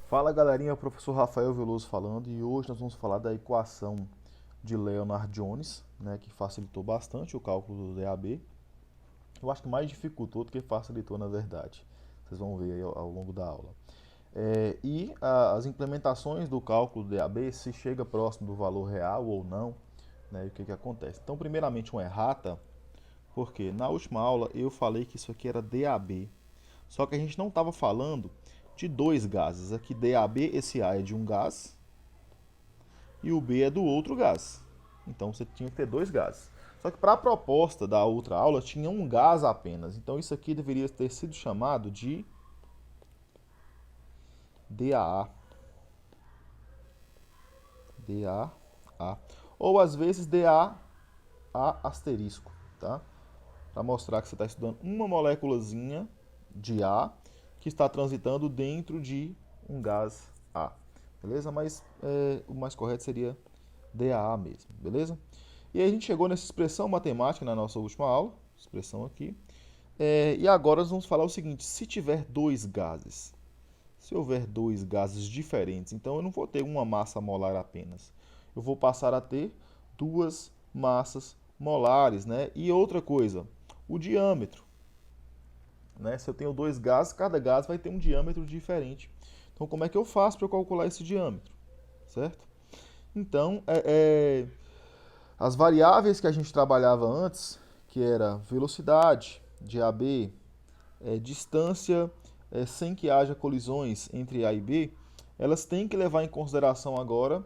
Fala galerinha, professor Rafael Veloso falando e hoje nós vamos falar da equação de Leonard-Jones, né, que facilitou bastante o cálculo do DAB. Eu acho que mais dificultou do que facilitou na verdade. Vocês vão ver aí ao longo da aula. As implementações do cálculo do DAB, se chega próximo do valor real ou não, né, e o que, que acontece. Então, primeiramente, uma errata, porque na última aula eu falei que isso aqui era DAB, só que a gente não estava falando de dois gases. Aqui DAB, esse A é de um gás e o B é do outro gás. Então você tinha que ter dois gases. Só que para a proposta da outra aula tinha um gás apenas. Então isso aqui deveria ter sido chamado de DAA. DAA. Ou às vezes DAA asterisco, tá? Para mostrar que você está estudando uma moléculazinha de A que está transitando dentro de um gás A, beleza? Mas o mais correto seria DAA mesmo, beleza? E aí a gente chegou nessa expressão matemática na nossa última aula, expressão aqui. E agora nós vamos falar o seguinte: se tiver dois gases, se houver dois gases diferentes, então eu não vou ter uma massa molar apenas, eu vou passar a ter duas massas molares, né? E outra coisa, o diâmetro, né? Se eu tenho dois gases, cada gás vai ter um diâmetro diferente. Então, como é que eu faço para calcular esse diâmetro, certo? Então, as variáveis que a gente trabalhava antes, que era velocidade, DAB, distância, sem que haja colisões entre A e B, elas têm que levar em consideração agora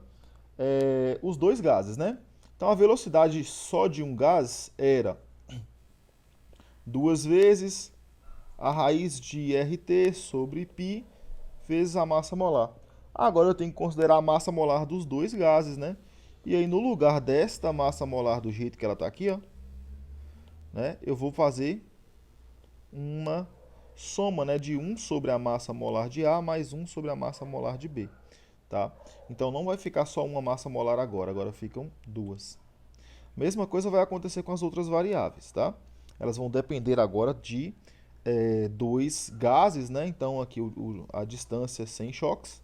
os dois gases, né? Então a velocidade só de um gás era duas vezes a raiz de RT sobre π vezes a massa molar. Agora eu tenho que considerar a massa molar dos dois gases, né? E aí no lugar desta massa molar do jeito que ela está aqui, ó, né, eu vou fazer uma soma, né, de 1 sobre a massa molar de A mais 1 sobre a massa molar de B. Tá? Então não vai ficar só uma massa molar agora ficam duas. Mesma coisa vai acontecer com as outras variáveis, tá? Elas vão depender agora de dois gases, né? Então aqui a distância sem choques.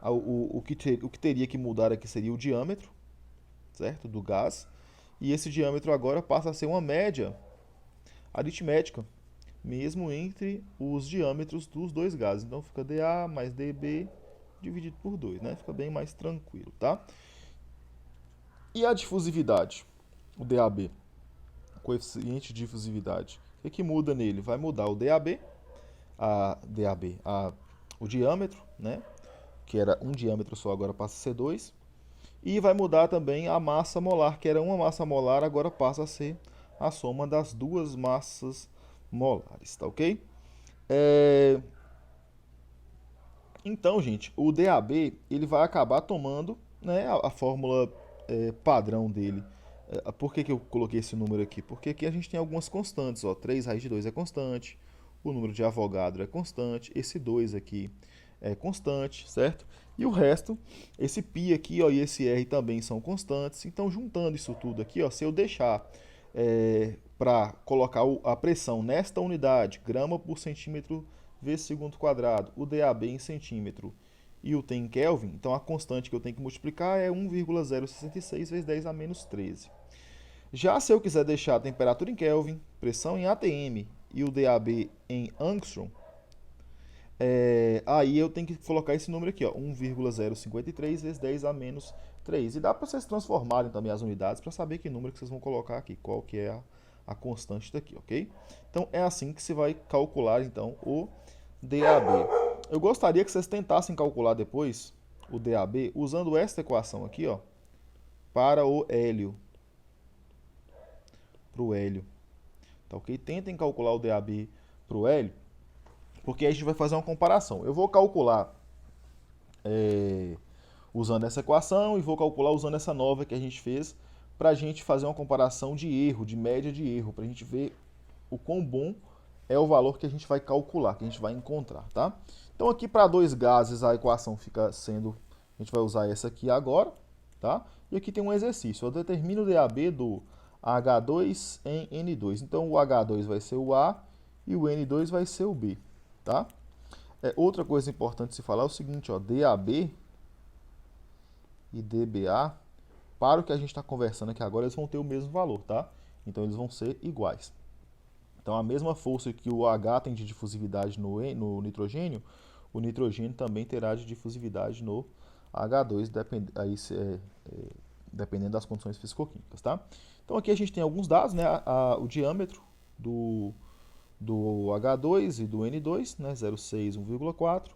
O que teria que mudar aqui seria o diâmetro, certo? Do gás. E esse diâmetro agora passa a ser uma média aritmética, mesmo entre os diâmetros dos dois gases. Então fica dA mais dB dividido por 2, né? Fica bem mais tranquilo, tá? E a difusividade, o DAB, coeficiente de difusividade. O que muda nele? Vai mudar o DAB, o diâmetro, né? Que era um diâmetro só, agora passa a ser 2. E vai mudar também a massa molar, que era uma massa molar, agora passa a ser a soma das duas massas molares, tá ok? Então, gente, o DAB ele vai acabar tomando, né, a fórmula padrão dele. Por que eu coloquei esse número aqui? Porque aqui a gente tem algumas constantes. Ó, 3 raiz de 2 é constante, o número de Avogadro é constante, esse 2 aqui é constante, certo? E o resto, esse π aqui ó, e esse r também são constantes. Então, juntando isso tudo aqui, ó, se eu deixar para colocar a pressão nesta unidade, grama por centímetro vezes segundo quadrado, o DAB em centímetro e o T em Kelvin, então a constante que eu tenho que multiplicar é 1,066 vezes 10 a menos 13. Já se eu quiser deixar a temperatura em Kelvin, pressão em atm e o DAB em angstrom, aí eu tenho que colocar esse número aqui, ó, 1,053 vezes 10 a menos 3. E dá para vocês transformarem também as unidades para saber que número que vocês vão colocar aqui, qual que é a constante daqui, ok? Então é assim que se vai calcular então o DAB. Eu gostaria que vocês tentassem calcular depois o DAB usando esta equação aqui, ó, para o hélio. Para o hélio. Tá ok? Tentem calcular o DAB para o hélio, porque aí a gente vai fazer uma comparação. Eu vou calcular usando essa equação e vou calcular usando essa nova que a gente fez para a gente fazer uma comparação de erro, de média de erro, para a gente ver o quão bom é o valor que a gente vai calcular, que a gente vai encontrar, tá? Então aqui para dois gases a equação fica sendo, a gente vai usar essa aqui agora, tá? E aqui tem um exercício, eu determino o DAB do H2 em N2. Então o H2 vai ser o A e o N2 vai ser o B, tá? Outra coisa importante se falar é o seguinte, ó, DAB e DBA, para o que a gente está conversando aqui agora, eles vão ter o mesmo valor, tá? Então eles vão ser iguais. Então a mesma força que o H tem de difusividade no nitrogênio, o nitrogênio também terá de difusividade no H2, dependendo das condições fisicoquímicas, tá? Então aqui a gente tem alguns dados, né? O diâmetro do H2 e do N2, né? 0,6, 1,4,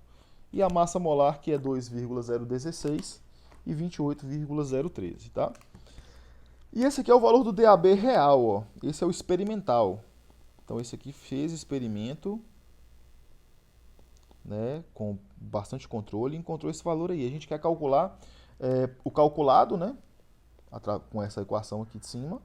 e a massa molar, que é 2,016 e 28,013, tá? E esse aqui é o valor do DAB real, ó. Esse é o experimental. Então esse aqui fez experimento, né, com bastante controle e encontrou esse valor aí. A gente quer calcular o calculado, né, com essa equação aqui de cima,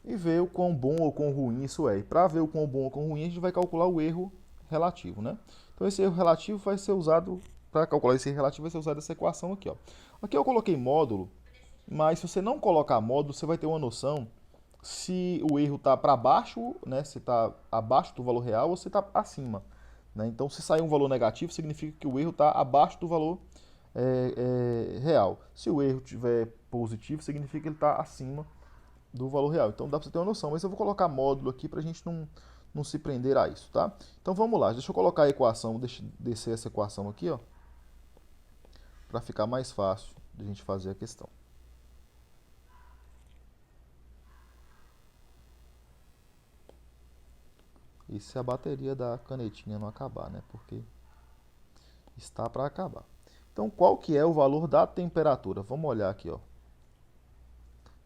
e ver o quão bom ou quão ruim isso é. E para ver o quão bom ou quão ruim, a gente vai calcular o erro relativo, né? Então esse erro relativo vai ser usado, para calcular esse erro relativo, vai ser usado essa equação aqui, ó. Aqui eu coloquei módulo, mas se você não colocar módulo, você vai ter uma noção se o erro está para baixo, né, se está abaixo do valor real ou se está acima. Né? Então, se sair um valor negativo, significa que o erro está abaixo do valor real. Se o erro estiver positivo, significa que ele está acima do valor real. Então, dá para você ter uma noção. Mas eu vou colocar módulo aqui para a gente não se prender a isso. Tá? Então, vamos lá. Deixa eu colocar a equação, deixa eu descer essa equação aqui, ó, para ficar mais fácil de a gente fazer a questão. E se a bateria da canetinha não acabar, né? Porque está para acabar. Então, qual que é o valor da temperatura? Vamos olhar aqui, ó.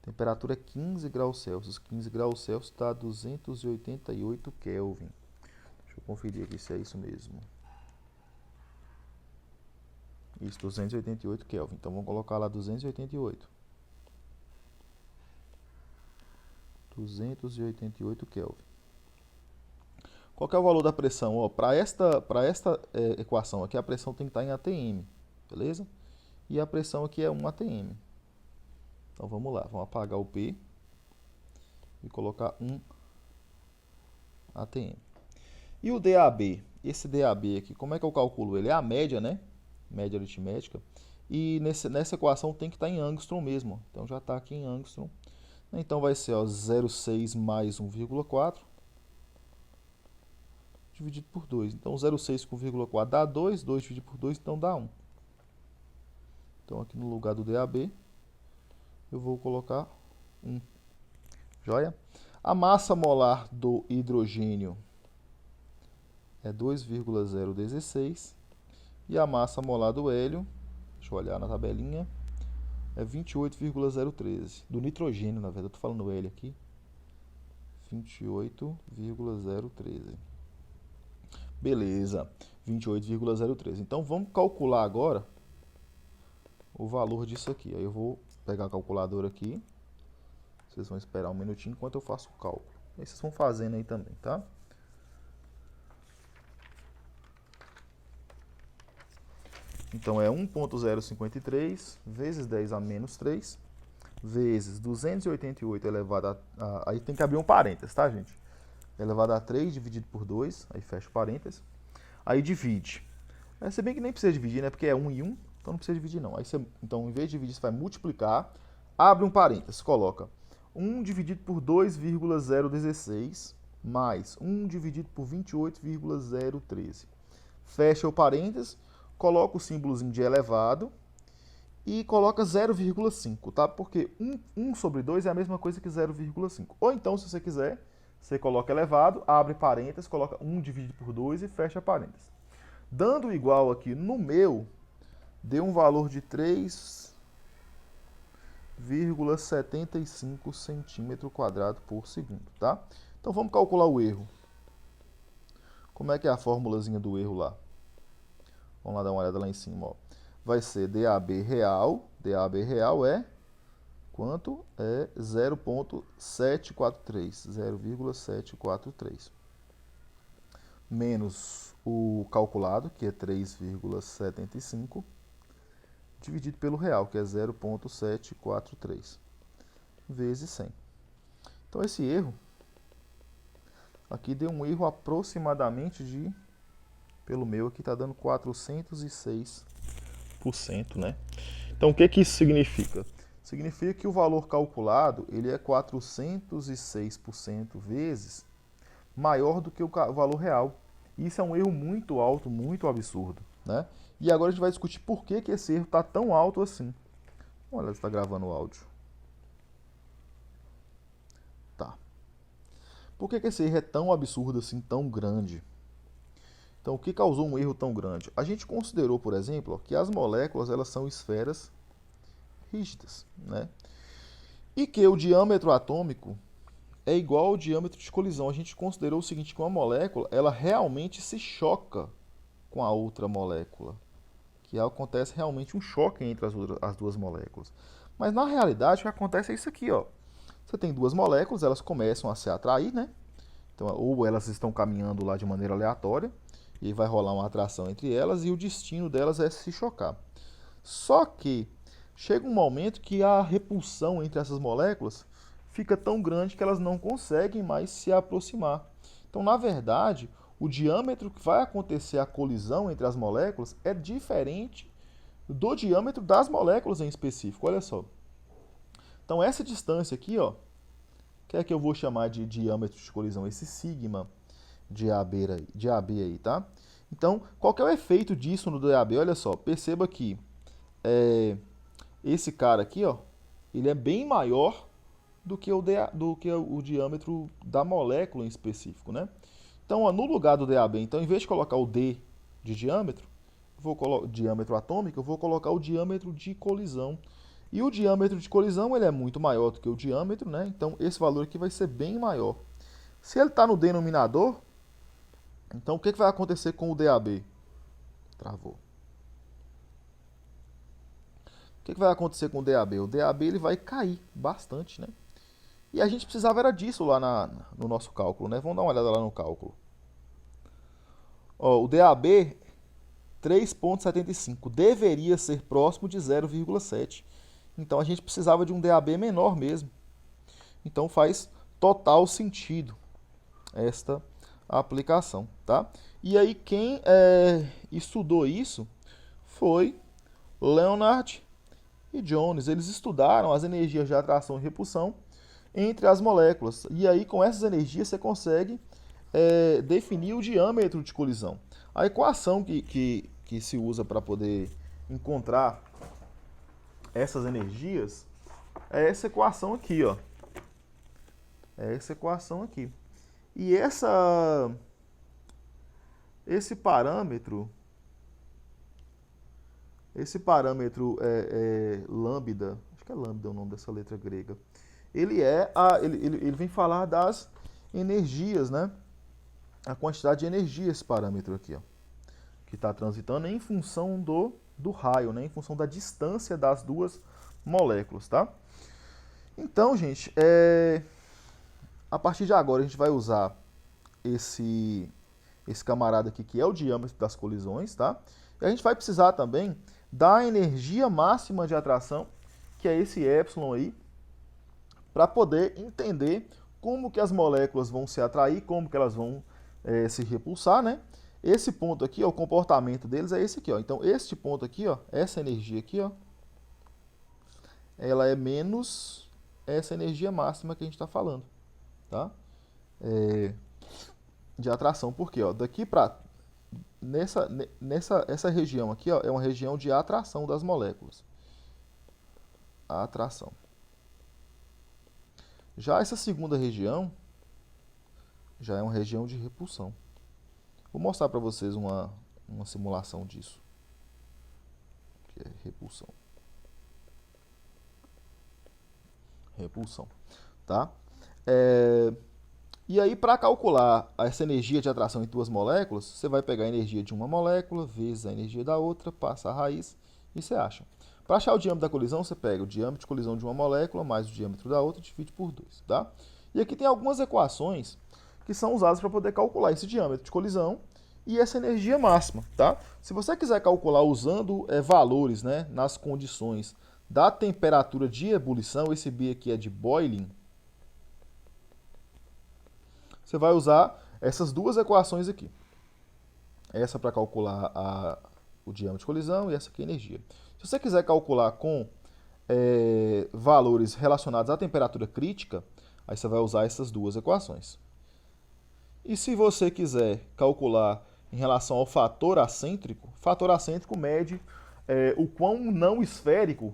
Temperatura é 15 graus Celsius. 15 graus Celsius está a 288 Kelvin. Deixa eu conferir aqui se é isso mesmo. Isso, 288 Kelvin. Então, vamos colocar lá 288. 288 Kelvin. Qual que é o valor da pressão? Para esta equação aqui, a pressão tem que estar em ATM, beleza? E a pressão aqui é 1 ATM. Então vamos lá, vamos apagar o P e colocar 1 ATM. E o DAB? Esse DAB aqui, como é que eu calculo ele? É a média, né? Média aritmética. E nessa equação tem que estar em angstrom mesmo. Então já está aqui em angstrom. Então vai ser 0,6 mais 1,4. Dividido por 2. Então, 0,6 com 0,4 dá 2. 2 dividido por 2, então dá 1. Então, aqui no lugar do DAB, eu vou colocar 1. Joia? A massa molar do hidrogênio é 2,016. E a massa molar do hélio, deixa eu olhar na tabelinha, é 28,013. Do nitrogênio, na verdade, eu estou falando hélio aqui. 28,013. Beleza, 28,03. Então, vamos calcular agora o valor disso aqui. Aí eu vou pegar a calculadora aqui. Vocês vão esperar um minutinho enquanto eu faço o cálculo. Aí vocês vão fazendo aí também, tá? Então, é 1,053 vezes 10 a menos 3 vezes 288 elevado a... Aí tem que abrir um parênteses, tá, gente? Elevado a 3 dividido por 2, aí fecha o parênteses. Aí divide. Se bem que nem precisa dividir, né? Porque é 1 e 1, então não precisa dividir não. Aí você, então, em vez de dividir, você vai multiplicar, abre um parênteses, coloca 1 dividido por 2,016 mais 1 dividido por 28,013. Fecha o parênteses, coloca o símbolozinho de elevado e coloca 0,5, tá? Porque 1 sobre 2 é a mesma coisa que 0,5. Ou então, se você quiser, você coloca elevado, abre parênteses, coloca 1 dividido por 2 e fecha parênteses. Dando igual aqui no meu, deu um valor de 3,75 centímetro quadrado por segundo, tá? Então vamos calcular o erro. Como é que é a formulazinha do erro lá? Vamos lá dar uma olhada lá em cima, ó. Vai ser DAB real. DAB real é quanto? É 0,743. 0,743. Menos o calculado, que é 3,75, dividido pelo real, que é 0,743, vezes 100. Então, esse erro aqui deu um erro aproximadamente de pelo meu aqui está dando 406%, né? Então, o que que isso significa? Significa que o valor calculado ele é 406% vezes maior do que o valor real. Isso é um erro muito alto, muito absurdo, né? E agora a gente vai discutir por que que esse erro está tão alto assim. Olha, está gravando o áudio. Tá. Por que que esse erro é tão absurdo assim, tão grande? Então, o que causou um erro tão grande? A gente considerou, por exemplo, ó, que as moléculas elas são esferas rígidas, né? E que o diâmetro atômico é igual ao diâmetro de colisão. A gente considerou o seguinte, que uma molécula ela realmente se choca com a outra molécula, que acontece realmente um choque entre as duas moléculas. Mas na realidade o que acontece é isso aqui, ó. Você tem duas moléculas, elas começam a se atrair, né? Então, ou elas estão caminhando lá de maneira aleatória, e vai rolar uma atração entre elas, e o destino delas é se chocar. Só que chega um momento que a repulsão entre essas moléculas fica tão grande que elas não conseguem mais se aproximar. Então, na verdade, o diâmetro que vai acontecer a colisão entre as moléculas é diferente do diâmetro das moléculas em específico. Olha só. Então, essa distância aqui, ó, que é que eu vou chamar de diâmetro de colisão, esse sigma de AB aí, tá? Então, qual que é o efeito disso no DAB? Olha só, perceba que esse cara aqui, ó, ele é bem maior do que o diâmetro da molécula em específico, né? Então, ó, no lugar do DAB, então, em vez de colocar o D de diâmetro, diâmetro atômico, eu vou colocar o diâmetro de colisão. E o diâmetro de colisão ele é muito maior do que o diâmetro, né? Então, esse valor aqui vai ser bem maior. Se ele está no denominador, então o que vai acontecer com o DAB? Travou. O que vai acontecer com o DAB? O DAB ele vai cair bastante, né? E a gente precisava era disso lá no nosso cálculo, né? Vamos dar uma olhada lá no cálculo. Ó, o DAB 3,75 deveria ser próximo de 0,7. Então a gente precisava de um DAB menor mesmo. Então faz total sentido esta aplicação, tá? E aí quem estudou isso foi Leonard e Jones. Eles estudaram as energias de atração e repulsão entre as moléculas. E aí com essas energias você consegue definir o diâmetro de colisão. A equação que se usa para poder encontrar essas energias é essa equação aqui, ó. É essa equação aqui. E esse parâmetro lambda, acho que é lambda o nome dessa letra grega, ele vem falar das energias, né? A quantidade de energia, esse parâmetro aqui, ó, que está transitando em função do raio, né? Em função da distância das duas moléculas, tá? Então, gente, a partir de agora a gente vai usar esse camarada aqui, que é o diâmetro das colisões, tá? E a gente vai precisar também da energia máxima de atração, que é esse epsilon aí, para poder entender como que as moléculas vão se atrair, como que elas vão se repulsar, né? Esse ponto aqui, ó, o comportamento deles é esse aqui, ó. Então, este ponto aqui, ó, essa energia aqui, ó, ela é menos essa energia máxima que a gente está falando, tá? De atração. Por quê? Ó, daqui para essa região aqui, ó, é uma região de atração das moléculas. A atração. Já essa segunda região já é uma região de repulsão. Vou mostrar para vocês uma simulação disso, que é repulsão. Repulsão, tá? E aí, para calcular essa energia de atração entre duas moléculas, você vai pegar a energia de uma molécula vezes a energia da outra, passa a raiz e você acha. Para achar o diâmetro da colisão, você pega o diâmetro de colisão de uma molécula mais o diâmetro da outra e divide por 2, tá? E aqui tem algumas equações que são usadas para poder calcular esse diâmetro de colisão e essa energia máxima, tá? Se você quiser calcular usando valores, né, nas condições da temperatura de ebulição, esse B aqui é de boiling, você vai usar essas duas equações aqui. Essa para calcular o diâmetro de colisão e essa aqui é a energia. Se você quiser calcular com valores relacionados à temperatura crítica, aí você vai usar essas duas equações. E se você quiser calcular em relação ao fator acêntrico mede o quão não esférico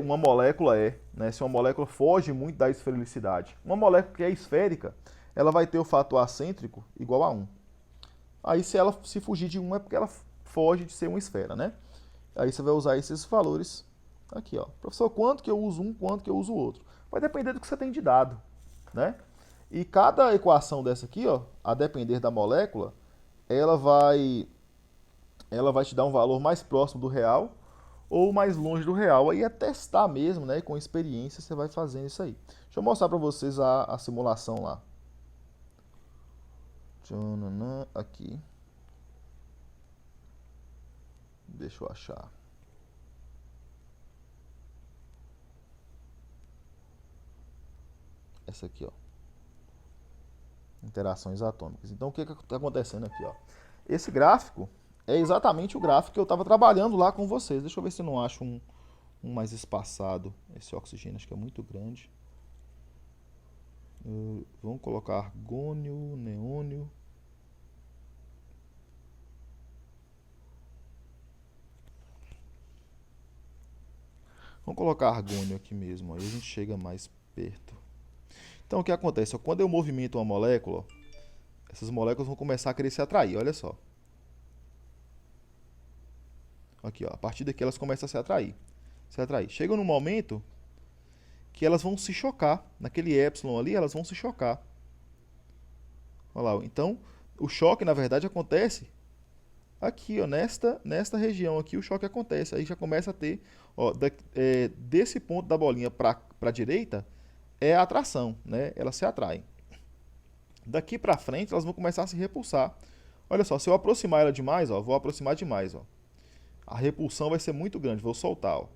uma molécula é, né? Se uma molécula foge muito da esfericidade. Uma molécula que é esférica, ela vai ter o fator acêntrico igual a 1. Aí se ela se fugir de 1 é porque ela foge de ser uma esfera, né? Aí você vai usar esses valores aqui, ó. Professor, quanto que eu uso um, quanto que eu uso o outro? Vai depender do que você tem de dado, né? E cada equação dessa aqui, ó, a depender da molécula, ela vai te dar um valor mais próximo do real ou mais longe do real. Aí é testar mesmo, né? Com experiência você vai fazendo isso aí. Deixa eu mostrar para vocês a simulação lá. Aqui. Deixa eu achar. Essa aqui, ó. Interações atômicas. Então, o que está acontecendo aqui, ó? Esse gráfico é exatamente o gráfico que eu estava trabalhando lá com vocês. Deixa eu ver se eu não acho um mais espaçado. Esse oxigênio acho que é muito grande. Vamos colocar argônio, neônio. Vamos colocar argônio aqui mesmo, aí a gente chega mais perto. Então o que acontece? Quando eu movimento uma molécula, essas moléculas vão começar a querer se atrair, olha só. Aqui, ó, a partir daqui elas começam a se atrair. Chega num momento que elas vão se chocar. Naquele epsilon ali, elas vão se chocar. Olha lá, então o choque na verdade acontece aqui, ó, nesta região aqui o choque acontece. Aí já começa a ter, ó, desse ponto da bolinha para a direita é a atração, né? Elas se atraem. Daqui para frente elas vão começar a se repulsar. Olha só, se eu aproximar ela demais, ó, vou aproximar demais, ó. A repulsão vai ser muito grande, vou soltar, ó.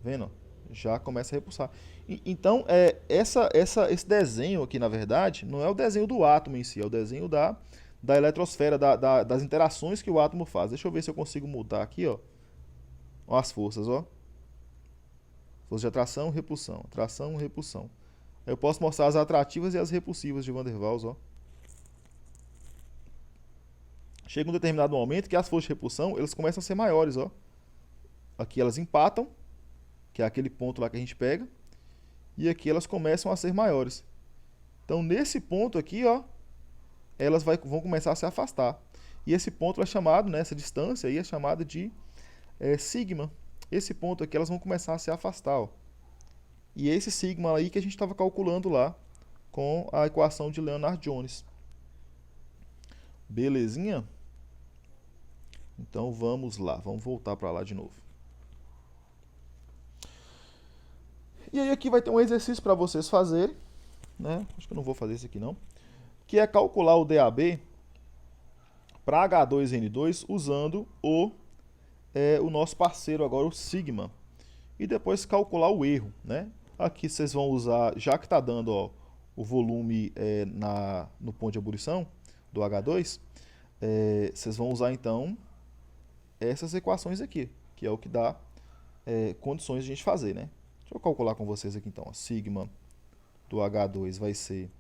Vendo? Já começa a repulsar. Então, esse desenho aqui, na verdade, não é o desenho do átomo em si, é o desenho da eletrosfera, das interações que o átomo faz. Deixa eu ver se eu consigo mudar aqui, ó. Ó as forças, ó. Força de atração, repulsão. Atração, repulsão. Eu posso mostrar as atrativas e as repulsivas de Van der Waals, ó. Chega um determinado momento que as forças de repulsão, elas começam a ser maiores, ó. Aqui elas empatam, que é aquele ponto lá que a gente pega, e aqui elas começam a ser maiores. Então, nesse ponto aqui, ó, elas vão começar a se afastar. E esse ponto é chamado, né, essa distância aí é chamada de sigma. Esse ponto aqui elas vão começar a se afastar, ó. E esse sigma aí que a gente estava calculando lá com a equação de Leonard-Jones. Belezinha? Então vamos lá, vamos voltar para lá de novo. E aí aqui vai ter um exercício para vocês fazerem, né? Acho que eu não vou fazer esse aqui não. Que é calcular o DAB para H2N2 usando o nosso parceiro agora, o sigma. E depois calcular o erro, né? Aqui vocês vão usar, já que está dando, ó, o volume no ponto de ebulição do H2, vocês vão usar então essas equações aqui, que é o que dá condições de a gente fazer, né? Deixa eu calcular com vocês aqui então. Sigma do H2 vai ser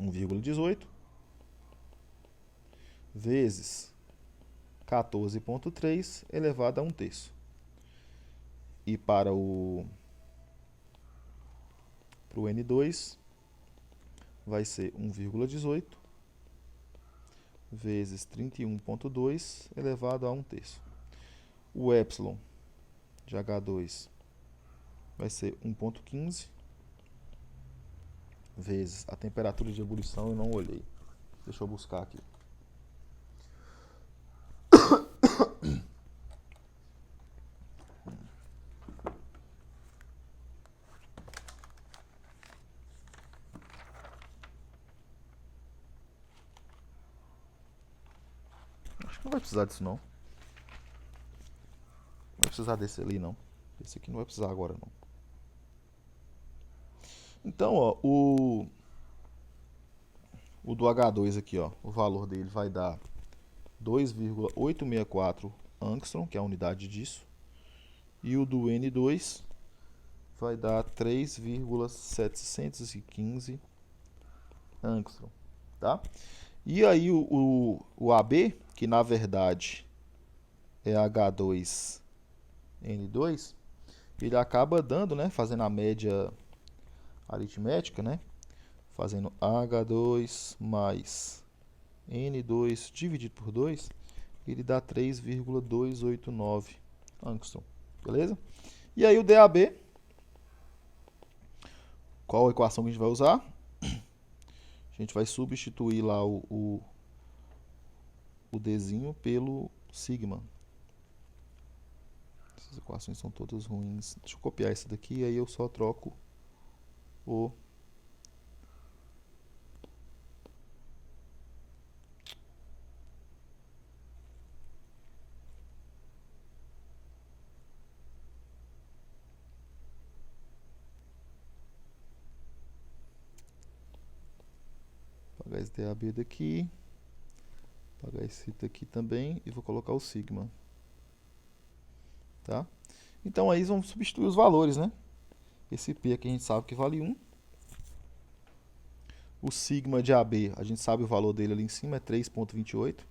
1,18 vezes 14,3 elevado a 1/3. E para o N2 vai ser 1,18 vezes 31,2 elevado a 1/3. O epsilon de H2 vai ser 1,15 vezes a temperatura de ebulição, eu não olhei. Deixa eu buscar aqui. Acho que não vai precisar disso não. Não vai precisar desse ali não. Esse aqui não vai precisar agora não. Então, ó, O do H2 aqui, ó, o valor dele vai dar 2,864 angstrom, que é a unidade disso. E o do N2 vai dar 3,715 angstrom, tá? E aí o AB, que na verdade é H2N2, ele acaba dando, né, fazendo a média aritmética, né, fazendo H2 mais N2 dividido por 2, ele dá 3,289 angstrom, beleza? E aí o DAB, qual a equação que a gente vai usar? A gente vai substituir lá o Dzinho pelo sigma. Essas equações são todas ruins. Deixa eu copiar essa daqui e aí eu só troco o pagar esse DAB daqui, pagar esse daqui também e vou colocar o sigma, tá? Então aí vamos substituir os valores, né? Esse P aqui a gente sabe que vale 1. O sigma de AB, a gente sabe o valor dele ali em cima, é 3,28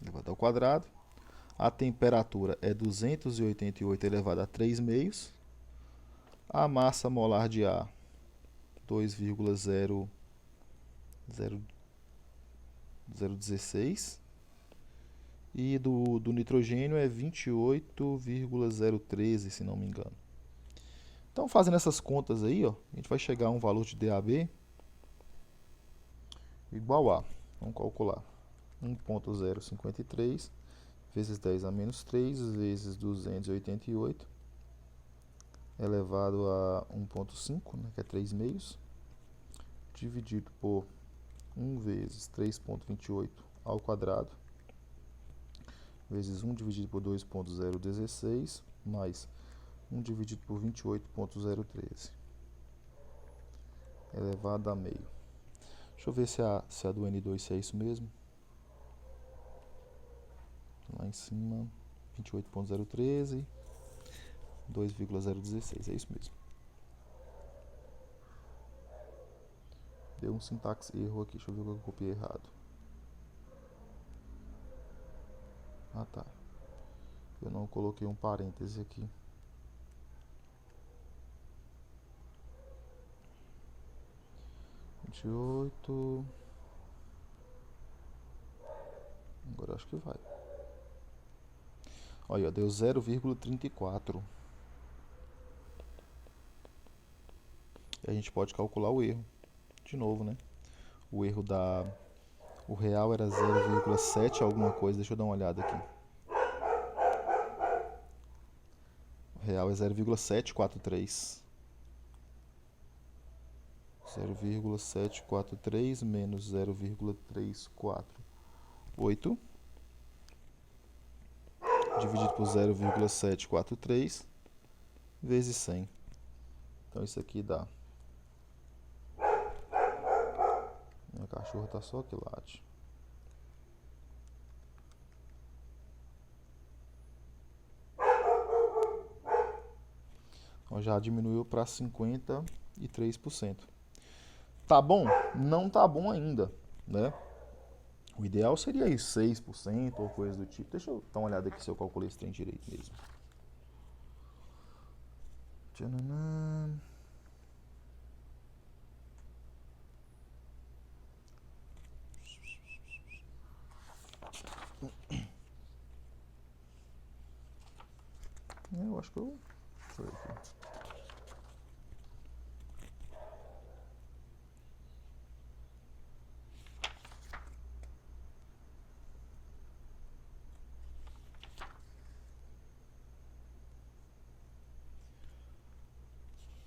elevado ao quadrado. A temperatura é 288 elevado a 3 meios. A massa molar de ar, 2,016. E do nitrogênio é 28,013, se não me engano. Então, fazendo essas contas aí, ó, a gente vai chegar a um valor de DAB igual a, vamos calcular, 1,053 vezes 10 a menos 3 vezes 288 elevado a 1,5, né, que é 3 meios, dividido por 1 vezes 3,28 ao quadrado, vezes 1 dividido por 2,016, mais 1 dividido por 28,013, elevado a meio. Deixa eu ver se a do N2 se é isso mesmo. Lá em cima, 28,013, 2,016, é isso mesmo. Deu um sintaxe erro aqui, deixa eu ver o que eu copiei errado. Ah, tá. Eu não coloquei um parêntese aqui. Agora acho que vai. Olha, deu 0,34. E a gente pode calcular o erro. De novo, né? O erro da... O real era 0,7 alguma coisa. Deixa eu dar uma olhada aqui. O real é 0,743. 0,743 menos 0,348 dividido por 0,743 vezes 100. Então isso aqui dá. Minha cachorra tá só que late. Então já diminuiu para 53%. Tá bom? Não tá bom ainda, né? O ideal seria aí 6% ou coisa do tipo. Deixa eu dar uma olhada aqui se eu calculei esse trem direito mesmo. Tchananã. Eu acho que eu... Deixa eu ver aqui.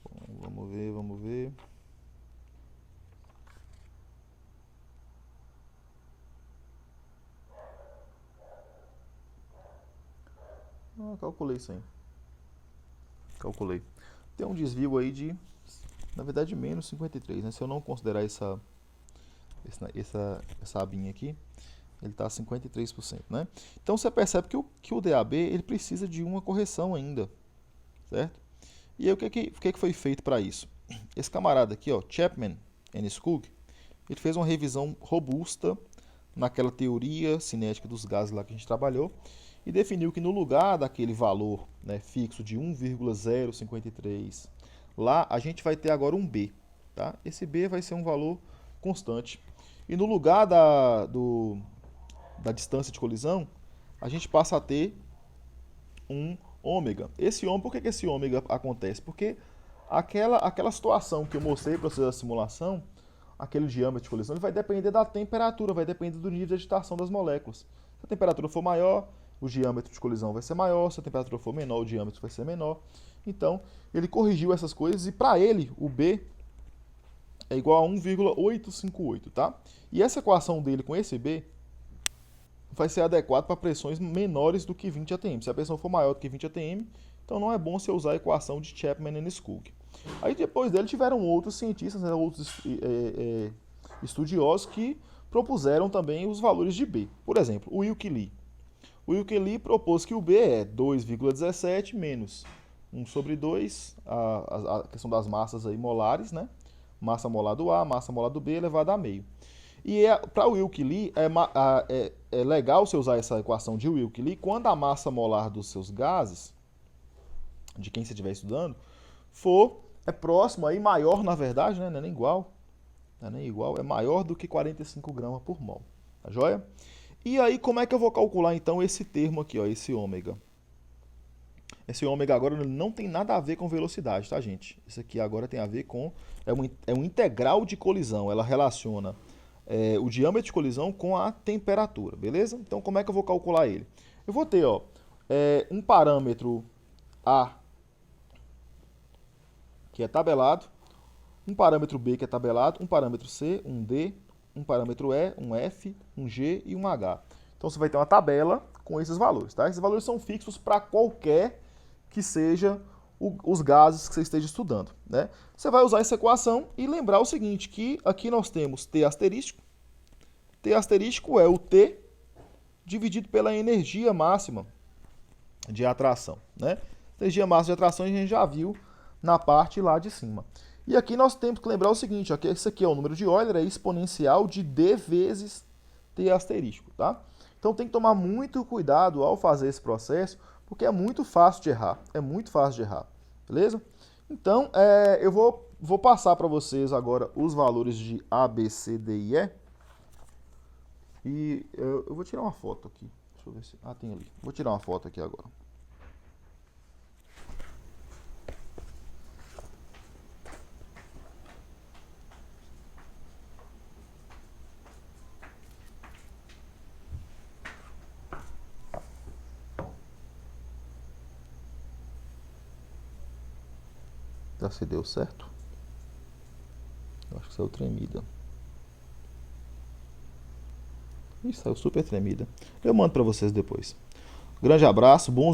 Bom, vamos ver, vamos ver. Ah, calculei isso aí. Calculei. Tem um desvio aí de Na verdade, menos 53, né? Se eu não considerar essa abinha aqui, ele está a 53%, né? Então você percebe que o DAB ele precisa de uma correção ainda, certo? E aí o que foi feito para isso? Esse camarada aqui, ó, Chapman and Skug, ele fez uma revisão robusta naquela teoria cinética dos gases lá que a gente trabalhou e definiu que no lugar daquele valor, né, fixo de 1,053, lá a gente vai ter agora um B, tá? Esse B vai ser um valor constante. E no lugar da distância de colisão, a gente passa a ter um ômega. Esse ômega, por que esse ômega acontece? Porque aquela situação que eu mostrei para vocês da simulação, aquele diâmetro de colisão, ele vai depender da temperatura, vai depender do nível de agitação das moléculas. Se a temperatura for maior, o diâmetro de colisão vai ser maior, se a temperatura for menor, o diâmetro vai ser menor. Então, ele corrigiu essas coisas e para ele, o B é igual a 1,858, tá? E essa equação dele com esse B vai ser adequado para pressões menores do que 20 atm. Se a pressão for maior do que 20 atm, então não é bom você usar a equação de Chapman and Skug. Aí depois dele tiveram outros cientistas, né, outros estudiosos que propuseram também os valores de B. Por exemplo, o Wilkie Lee. O Wilkie Lee propôs que o B é 2,17 menos 1 sobre 2, a questão das massas aí molares, né? Massa molar do A, massa molar do B elevado a meio. E para o Wilkie Lee, é legal você usar essa equação de Wilkie Lee quando a massa molar dos seus gases, de quem você estiver estudando, é próximo aí, maior na verdade, né? Não é nem igual, é maior do que 45 gramas por mol, tá joia? E aí, como é que eu vou calcular então esse termo aqui, ó, esse ômega? Esse ômega agora não tem nada a ver com velocidade, tá, gente? Isso aqui agora tem a ver com... É um integral de colisão, ela relaciona o diâmetro de colisão com a temperatura, beleza? Então, como é que eu vou calcular ele? Eu vou ter, ó, um parâmetro A, que é tabelado, um parâmetro B, que é tabelado, um parâmetro C, um D, um parâmetro E, um F, um G e um H. Então, você vai ter uma tabela com esses valores, tá? Esses valores são fixos para qualquer que seja os gases que você esteja estudando, né? Você vai usar essa equação e lembrar o seguinte, que aqui nós temos T asterístico. T asterístico é o T dividido pela energia máxima de atração, né? Energia máxima de atração a gente já viu na parte lá de cima. E aqui nós temos que lembrar o seguinte, ó, que esse aqui é o número de Euler, é exponencial de D vezes T asterístico, tá? Então tem que tomar muito cuidado ao fazer esse processo, porque é muito fácil de errar, beleza? Então, eu vou passar para vocês agora os valores de A, B, C, D e E. E eu vou tirar uma foto aqui. Deixa eu ver se... Ah, tem ali. Vou tirar uma foto aqui agora. Já se deu certo? Eu acho que saiu tremida. Ih, saiu super tremida. Eu mando para vocês depois. Grande abraço, bons